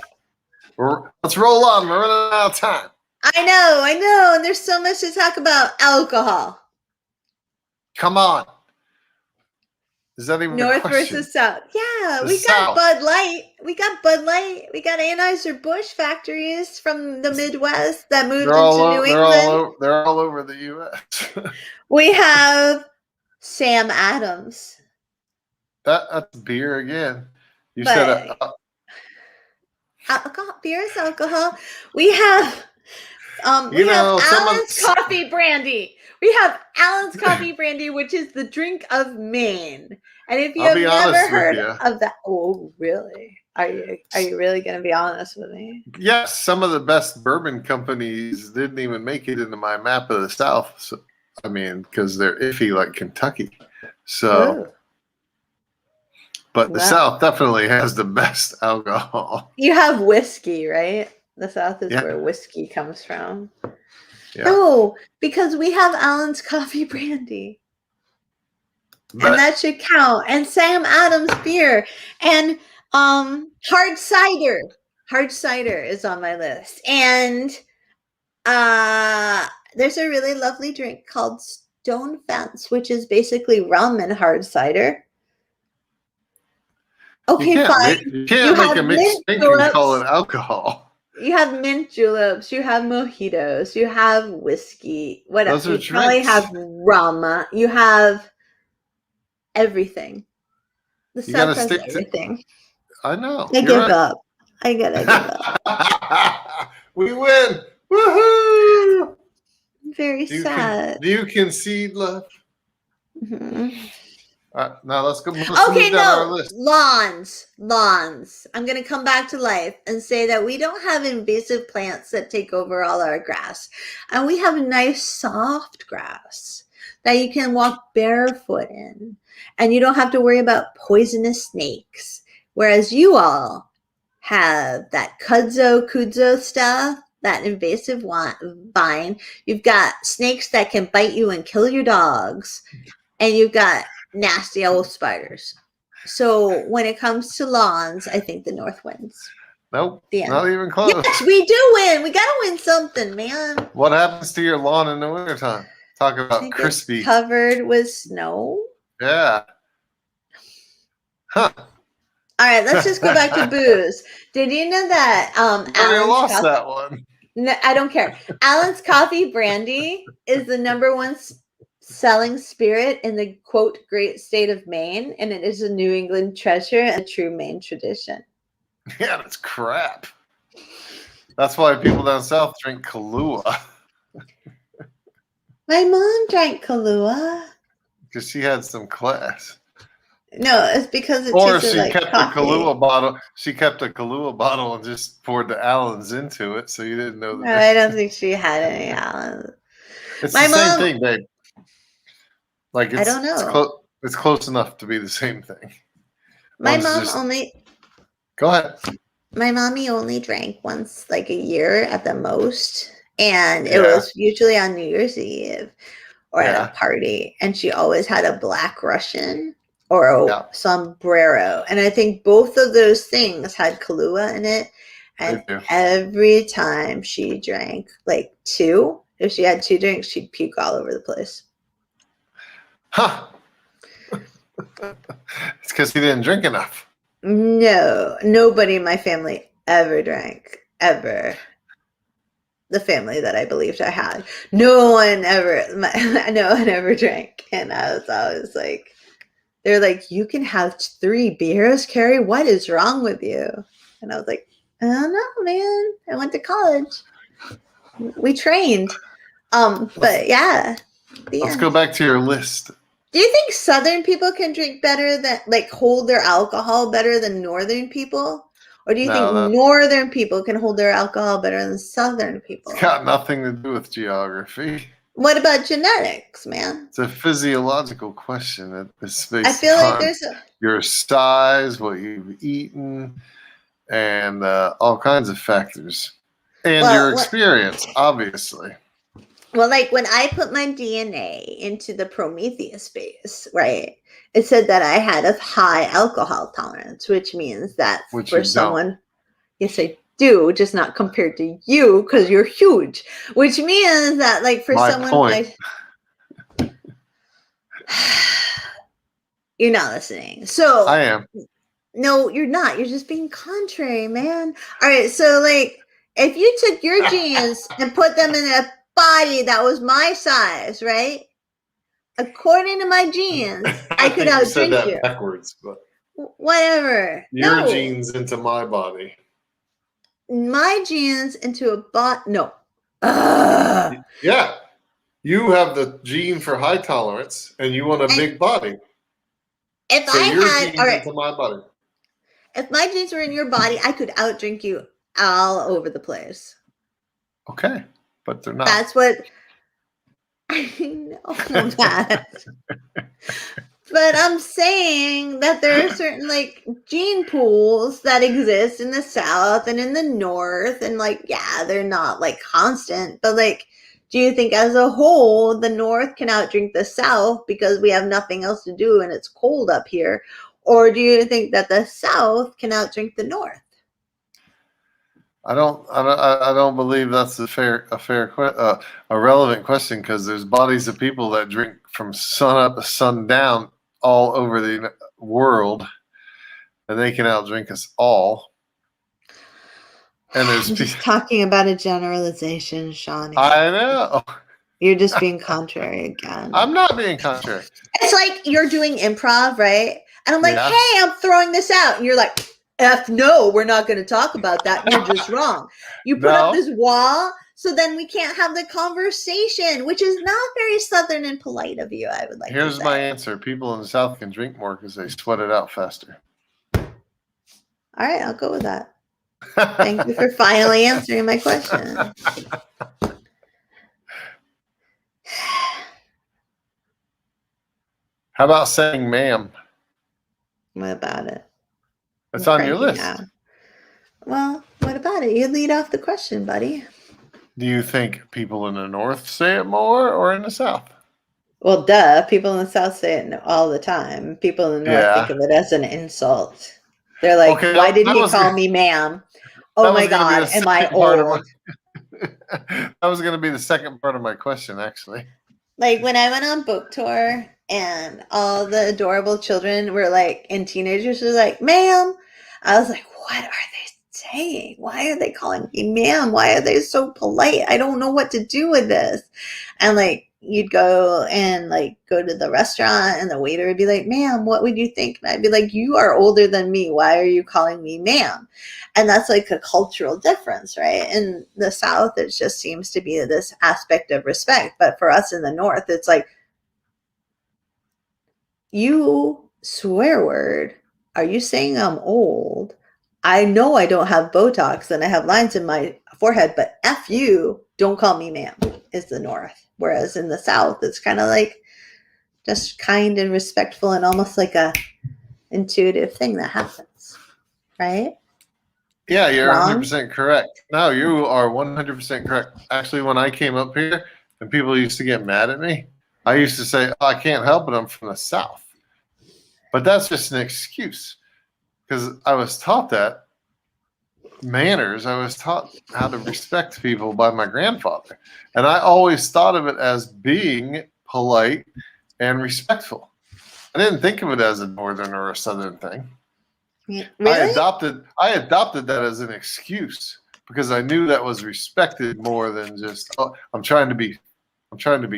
Let's roll on. We're running out of time. I know. And there's so much to talk about. Alcohol. Come on. Is that even North a question? versus South? Yeah, We got Bud Light. We got Anheuser-Busch factories from the Midwest that moved into New England. They're all over the U.S. We have Sam Adams. That's beer again. You said alcohol. Beer is alcohol. We have Allen's Coffee Brandy. We have Allen's Coffee Brandy, which is the drink of Maine. And if you have never heard of that, oh really? Are you really going to be honest with me? Yes, some of the best bourbon companies didn't even make it into my map of the South. So, because they're iffy like Kentucky. So, ooh. But the South definitely has the best alcohol. You have whiskey, right? The South is where whiskey comes from. Yeah. No, because we have Allen's Coffee Brandy. And that should count. And Sam Adams beer. And hard cider. Hard cider is on my list. And there's a really lovely drink called Stone Fence, which is basically rum and hard cider. Okay, fine. You can't make a mixed drink and call it alcohol. You have mint juleps, you have mojitos, you have whiskey. What else? You probably have rum. You have everything. The South has everything. I know. I give up. I gotta give up. We win. Woohoo! Very sad. Do you concede, love? Mm-hmm. Now let's go. Okay, no. Lawns. I'm going to come back to life and say that we don't have invasive plants that take over all our grass. And we have nice, soft grass that you can walk barefoot in. And you don't have to worry about poisonous snakes. Whereas you all have that kudzu stuff, that invasive vine. You've got snakes that can bite you and kill your dogs. And you've got nasty old spiders. So when it comes to lawns, I think the North wins. Nope, not even close. Yes, we do win. We got to win something, man. What happens to your lawn in the wintertime? Talk about crispy. Covered with snow. Yeah. Huh. All right, let's just go back to booze. Did you know that You already lost that one. No, I don't care. Allen's Coffee Brandy is the number one selling spirit in the quote great state of Maine, and it is a New England treasure and a true Maine tradition. Yeah, that's crap. That's why people down south drink Kahlua. My mom drank Kahlua. Because she had some class. No, it's because it Or tasted she like kept coffee. a Kahlua bottle. She kept a Kahlua bottle and just poured the Allens into it, so you didn't know the No, I don't think she had any Allen. It's My the same mom- thing, babe. Like I don't know. It's close enough to be the same thing. My One's mom just- only Go ahead. my mommy only drank once like a year at the most, and it Yeah. was usually on New Year's Eve or at Yeah. a party, and she always had a Black Russian or a Yeah. sombrero, and I think both of those things had Kahlua in it. And They do. every time she drank like two, if she had two drinks, she'd puke all over the place. Huh. It's because he didn't drink enough. No, nobody in my family ever drank, ever. The family that I believed I had, no one ever drank, and I was always like, they're like, you can have 3 beers, Carrie. What is wrong with you? And I was like, I don't know, man. I went to college. We trained. But yeah. Let's go back to your list. Do you think Southern people can drink better than, like, hold their alcohol better than Northern people? Or do you think Northern people can hold their alcohol better than Southern people? It's got nothing to do with geography. What about genetics, man? It's a physiological question. It's based I feel like on there's your size, what you've eaten, and all kinds of factors. And your experience, obviously. Well, like when I put my DNA into the Prometheus base, right? It said that I had a high alcohol tolerance, which means that for someone, yes, I do, just not compared to you because you're huge. Which means that, like, for someone, you're not listening. So I am. No, you're not. You're just being contrary, man. All right, so like, if you took your genes and put them in a body that was my size, right? According to my genes, I could outdrink you. Backwards, but whatever. Your genes into my body. My genes into a bot. No. Yeah, you have the gene for high tolerance, and you want a big body. If so I had genes into my body. If my genes were in your body, I could outdrink you all over the place. Okay, but they're not. That's what I know that. But I'm saying that there are certain like gene pools that exist in the South and in the North, and like, yeah, they're not like constant, but like, do you think as a whole the North can outdrink the South because we have nothing else to do and it's cold up here? Or do you think that the South can outdrink the North? I don't believe that's a relevant question, because there's bodies of people that drink from sun up to sundown all over the world, and they can outdrink us all. And there's just talking about a generalization, Sean. I know. You're just being contrary again. I'm not being contrary. It's like you're doing improv, right? And I'm like, hey, I'm throwing this out. And you're like, F no, we're not going to talk about that. You're just wrong. You put up this wall, so then we can't have the conversation, which is not very Southern and polite of you, I would like to say. Here's my answer. People in the South can drink more because they sweat it out faster. All right, I'll go with that. Thank you for finally answering my question. How about saying ma'am? What about it? It's on your list. Now. Well, what about it? You lead off the question, buddy. Do you think people in the North say it more or in the South? Well, duh. People in the South say it all the time. People in the North think of it as an insult. They're like, okay, why did he call me ma'am? Oh my God, am I old? That was going to be the second part of my question, actually. Like when I went on book tour and all the adorable children were like, and teenagers were like, ma'am. I was like, what are they saying? Why are they calling me ma'am? Why are they so polite? I don't know what to do with this. And like, you'd go and like go to the restaurant and the waiter would be like, ma'am, what would you think? And I'd be like, you are older than me. Why are you calling me ma'am? And that's like a cultural difference, right? In the South, it just seems to be this aspect of respect. But for us in the North, it's like, you swear word. Are you saying I'm old? I know I don't have Botox and I have lines in my forehead, but F you, don't call me ma'am, is the North. Whereas in the South, it's kind of like just kind and respectful and almost like a intuitive thing that happens, right? Yeah, you're Wrong? 100% correct. No, you are 100% correct. Actually, when I came up here and people used to get mad at me, I used to say, oh, I can't help it, I'm from the South. But that's just an excuse because I was taught that manners. I was taught how to respect people by my grandfather. And I always thought of it as being polite and respectful. I didn't think of it as a northern or a southern thing. Really? I adopted that as an excuse because I knew that was respected more than just, oh, I'm trying to be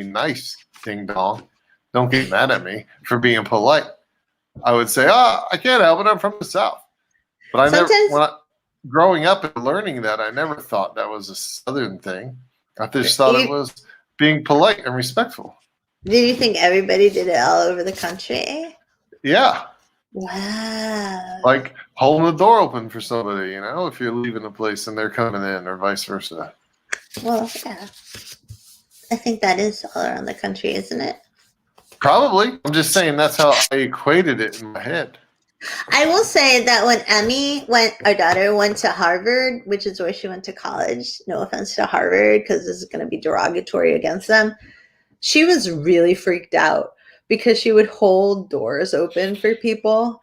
nice, ding dong. Don't get mad at me for being polite. I would say, oh, I can't help it, I'm from the South. But growing up and learning that, I never thought that was a Southern thing. I just thought it was being polite and respectful. Did you think everybody did it all over the country? Yeah. Wow. Like holding the door open for somebody, if you're leaving a place and they're coming in or vice versa. Well, yeah. I think that is all around the country, isn't it? Probably. I'm just saying that's how I equated it in my head. I will say that when our daughter went to Harvard, which is where she went to college, no offense to Harvard, because this is going to be derogatory against them, she was really freaked out because she would hold doors open for people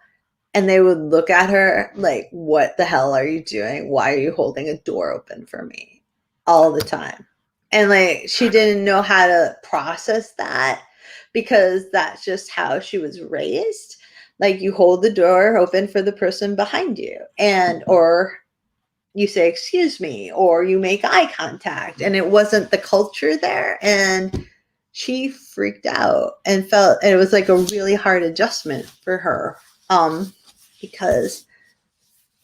and they would look at her like, what the hell are you doing? Why are you holding a door open for me? All the time. And like, she didn't know how to process that because that's just how she was raised. Like, you hold the door open for the person behind you, or you say, excuse me, or you make eye contact, and it wasn't the culture there. And she freaked out and it was like a really hard adjustment for her, because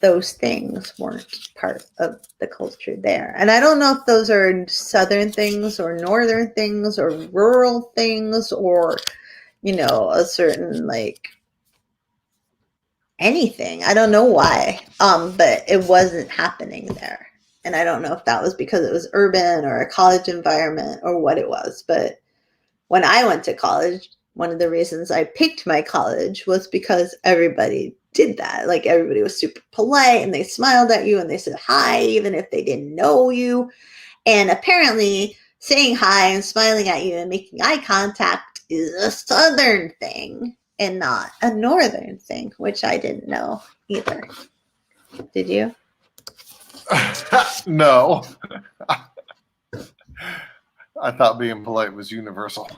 those things weren't part of the culture there. And I don't know if those are Southern things or Northern things or rural things or, a certain like anything. I don't know why, but it wasn't happening there. And I don't know if that was because it was urban or a college environment or what it was. But when I went to college, one of the reasons I picked my college was because everybody did that. Like, everybody was super polite and they smiled at you and they said hi, even if they didn't know you. And apparently saying hi and smiling at you and making eye contact is a Southern thing and not a Northern thing, which I didn't know either. Did you? No. I thought being polite was universal.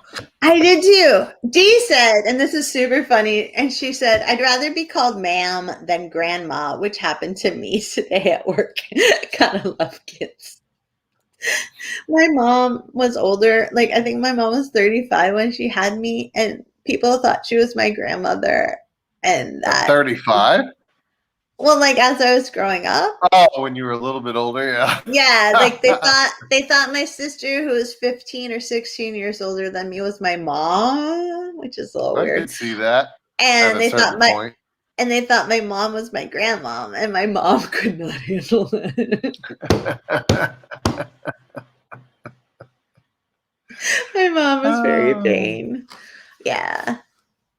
I did too. Dee said, and this is super funny, and she said, I'd rather be called ma'am than grandma, which happened to me today at work. Gotta love kids. My mom was older. Like, I think my mom was 35 when she had me, and people thought she was my grandmother. And that 35? Well, like, as I was growing up. Oh, when you were a little bit older, yeah. Yeah, like they thought my sister, who was 15 or 16 years older than me, was my mom, which is a little weird. I could see that. And they thought my mom was my grandmom, and my mom could not handle it. My mom was very vain. Yeah.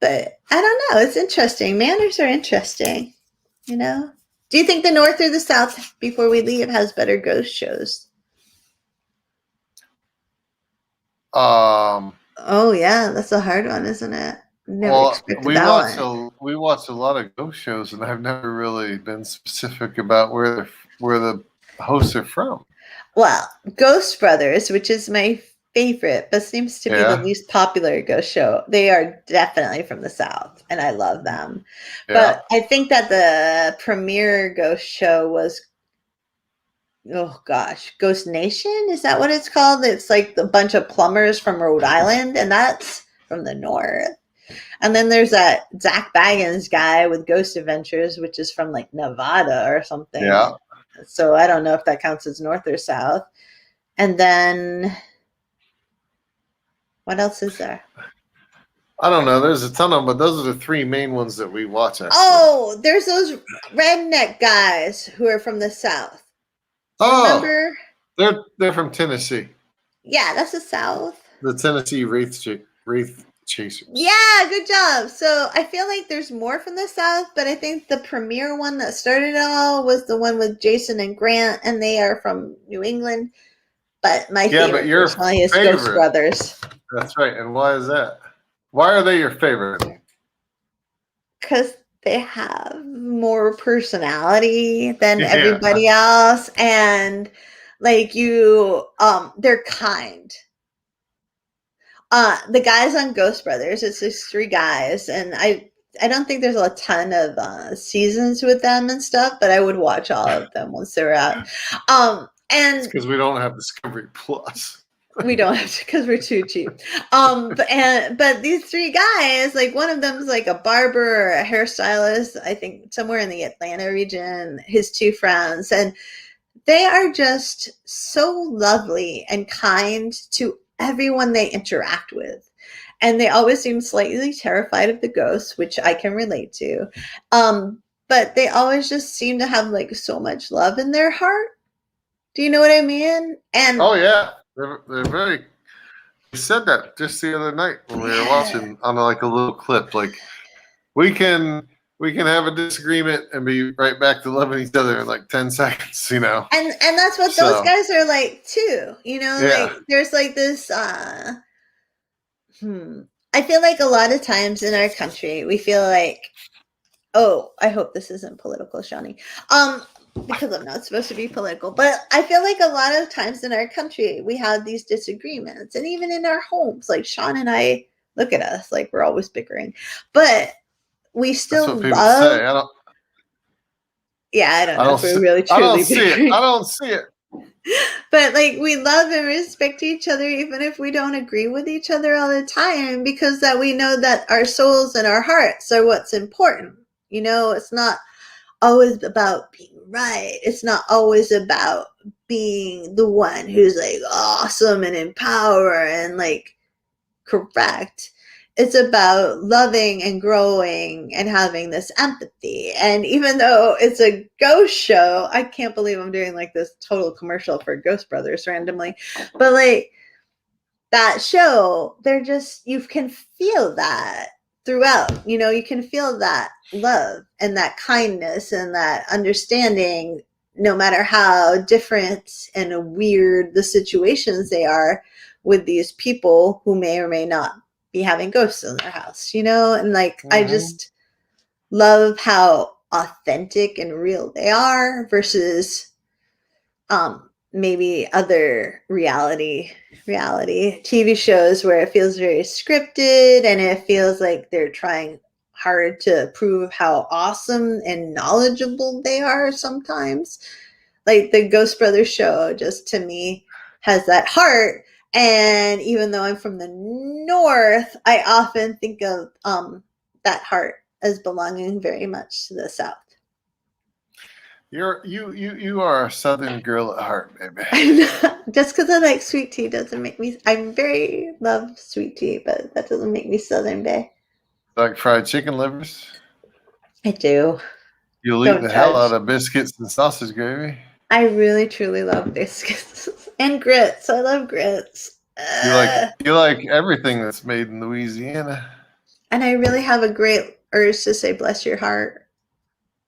But I don't know. It's interesting. Manners are interesting. Do you think the North or the South, before we leave, has better ghost shows? Oh yeah, that's a hard one, isn't it? We watch a lot of ghost shows, and I've never really been specific about where the hosts are from. Well, Ghost Brothers, which is my favorite, but seems to be the Yeah. least popular ghost show. They are definitely from the South, and I love them. Yeah. But I think that the premiere ghost show was, oh gosh, Ghost Nation? Is that what it's called? It's like a bunch of plumbers from Rhode Island, and that's from the North. And then there's that Zach Baggins guy with Ghost Adventures, which is from like Nevada or something. Yeah. So I don't know if that counts as North or South. And then what else is there? I don't know. There's a ton of them, but those are the three main ones that we watch. Actually. Oh, there's those redneck guys who are from the South. Remember? They're from Tennessee. Yeah, that's the South. The Tennessee Wraith Chasers. Yeah, good job. So I feel like there's more from the South, but I think the premier one that started it all was the one with Jason and Grant, and they are from New England. But my favorite personally is Ghost Brothers. That's right. And why is that? Why are they your favorite? Because they have more personality than everybody else, and like they're kind. The guys on Ghost Brothers, it's these three guys, and I don't think there's a ton of seasons with them and stuff, but I would watch all of them once they're out. And because we don't have Discovery Plus. We don't have to, because we're too cheap. But these three guys, like one of them's like a barber or a hairstylist, I think somewhere in the Atlanta region, his two friends, and they are just so lovely and kind to everyone they interact with. And they always seem slightly terrified of the ghosts, which I can relate to. But they always just seem to have like so much love in their heart. Do you know what I mean? And oh yeah. They're very. We said that just the other night when we were watching on like a little clip. Like we can have a disagreement and be right back to loving each other in like 10 seconds, you know. And that's what those guys are like too. You know, like there's like this. I feel like a lot of times in our country we feel like, oh, I hope this isn't political, Shawnee. Because I'm not supposed to be political, but I feel like a lot of times in our country we have these disagreements, and even in our homes, like Sean and I, look at us, like we're always bickering, but we still love. I don't know if we're really truly bickering. I don't see it. But like we love and respect each other, even if we don't agree with each other all the time, because that we know that our souls and our hearts are what's important. You know, it's not always about being right. It's not always about being the one who's like awesome and in power and like correct. It's about loving and growing and having this empathy. And even though it's a ghost show, I can't believe I'm doing like this total commercial for Ghost Brothers randomly, but like that show, they're just, you can feel that throughout, you know, you can feel that love and that kindness and that understanding, no matter how different and weird the situations they are with these people who may or may not be having ghosts in their house, you know. And like I just love how authentic and real they are versus maybe other reality TV shows where it feels very scripted and it feels like they're trying hard to prove how awesome and knowledgeable they are sometimes. Like the Ghost Brothers show just to me has that heart. And even though I'm from the North, I often think of that heart as belonging very much to the South. You are a Southern girl at heart, baby. Just because I like sweet tea doesn't make me. I very love sweet tea, but that doesn't make me Southern, babe. Like fried chicken livers? I do. You'll eat the hell out of biscuits and sausage gravy. I really truly love biscuits and grits. I love grits. You like everything that's made in Louisiana. And I really have a great urge to say bless your heart.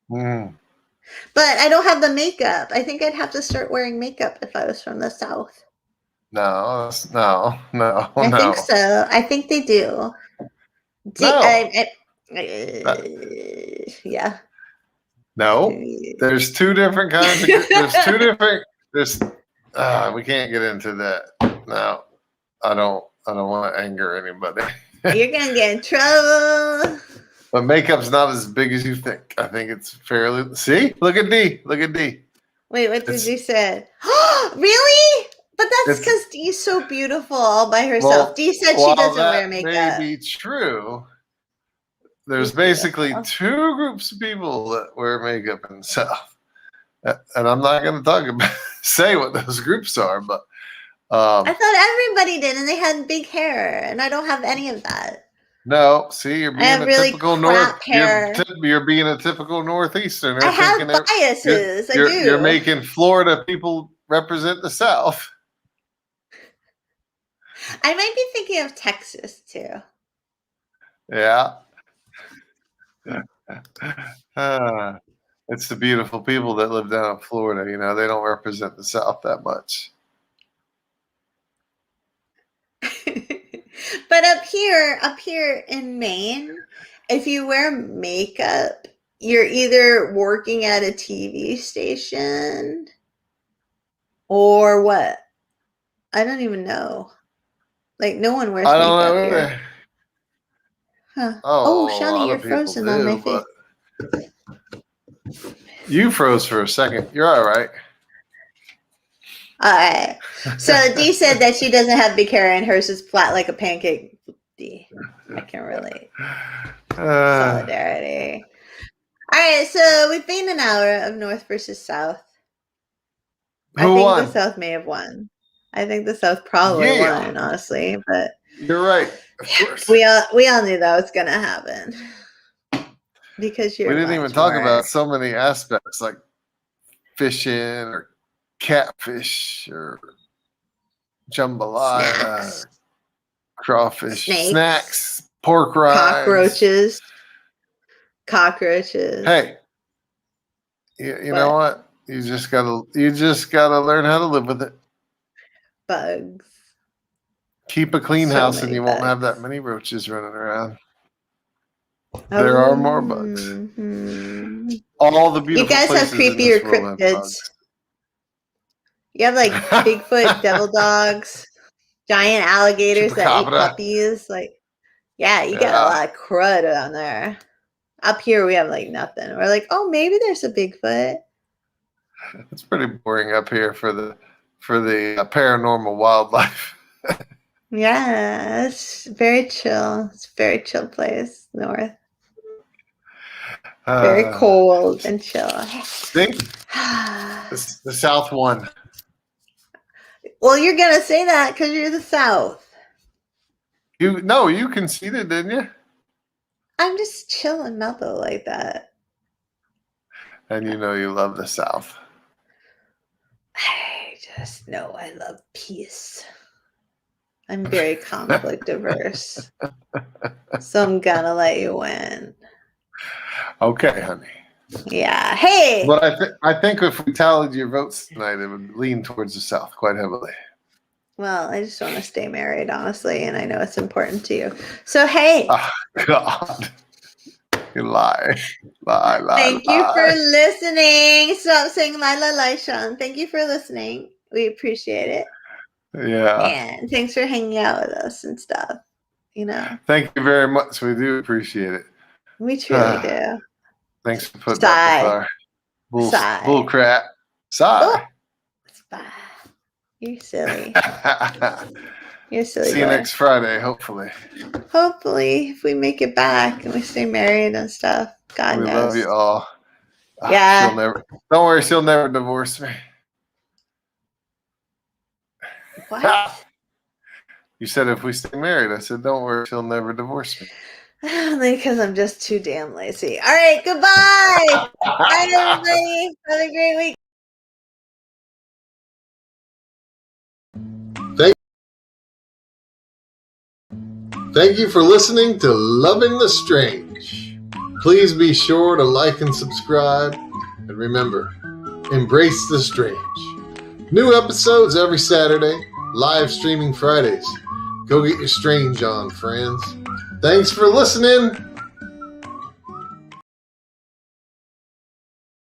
But I don't have the makeup. I think I'd have to start wearing makeup if I was from the South. No. I think so. I think they do. Yeah. No. There's two different kinds of. There's two different. We can't get into that. No. I don't want to anger anybody. You're gonna get in trouble. But makeup's not as big as you think. I think it's fairly. See, look at D. Look at D. Wait, what did you say? Really? But that's because Dee's so beautiful all by herself. Well, Dee said she doesn't wear makeup. That may be true. There's basically two groups of people that wear makeup in the South. And I'm not going to say what those groups are, but I thought everybody did, and they had big hair, and I don't have any of that. No, see, you're being typical hair. You're being a typical Northeasterner. I have biases. I do. You're making Florida people represent the South. I might be thinking of Texas too. Yeah. It's the beautiful people that live down in Florida. They don't represent the South that much. But up here in Maine, if you wear makeup, you're either working at a TV station or what? I don't even know. Like, no one wears makeup here. Huh. Oh, Shawnee, you're frozen on my face. You froze for a second. You're all right. All right. So Dee said that she doesn't have big hair and hers is flat like a pancake. Dee, I can relate. Solidarity. All right. So we've been an hour of North versus South. Who won? The South may have won. I think the South probably won, honestly. But you're right. Of course. We all knew that was gonna happen because we didn't even talk about so many aspects like fishing or catfish or jambalaya, crawfish, snacks, pork rinds, cockroaches. Hey, you know what? You just gotta learn how to live with it. Bugs. Keep a clean house, and you won't have that many roaches running around. There are more bugs. All the beautiful. You guys have creepier cryptids. You have like Bigfoot, devil dogs, giant alligators that eat puppies. Like, you got a lot of crud down there. Up here, we have like nothing. We're like, oh, maybe there's a Bigfoot. It's pretty boring up here for the paranormal wildlife. Yeah, it's very chill. It's a very chill place, North. Very cold and chill. See? The South won. Well, you're going to say that because you're the South. You conceded, didn't you? I'm just chill and mellow like that. And you love the South. I just know I love peace. I'm very conflict averse. So I'm gonna let you win. Okay, honey. Yeah. Hey. But I think if we tallied your votes tonight, it would lean towards the South quite heavily. Well, I just want to stay married, honestly, and I know it's important to you. So hey. Oh, God. You lie. Thank you for listening. Stop saying lie, Sean. Thank you for listening. We appreciate it. Yeah. And thanks for hanging out with us and stuff. Thank you very much. We do appreciate it. We truly do. Thanks for putting up with our bull crap. Sigh. Oh. You're silly. You're silly. See you next Friday, hopefully. Hopefully, if we make it back and we stay married and stuff. God knows. We love you all. Yeah. Don't worry, she'll never divorce me. What? You said if we stay married. I said, don't worry, she'll never divorce me. Only because I'm just too damn lazy. All right, goodbye. Bye, everybody. Have a great week. Thank you for listening to Loving the Strange. Please be sure to like and subscribe. And remember, embrace the strange. New episodes every Saturday, live streaming Fridays. Go get your strange on, friends. Thanks for listening.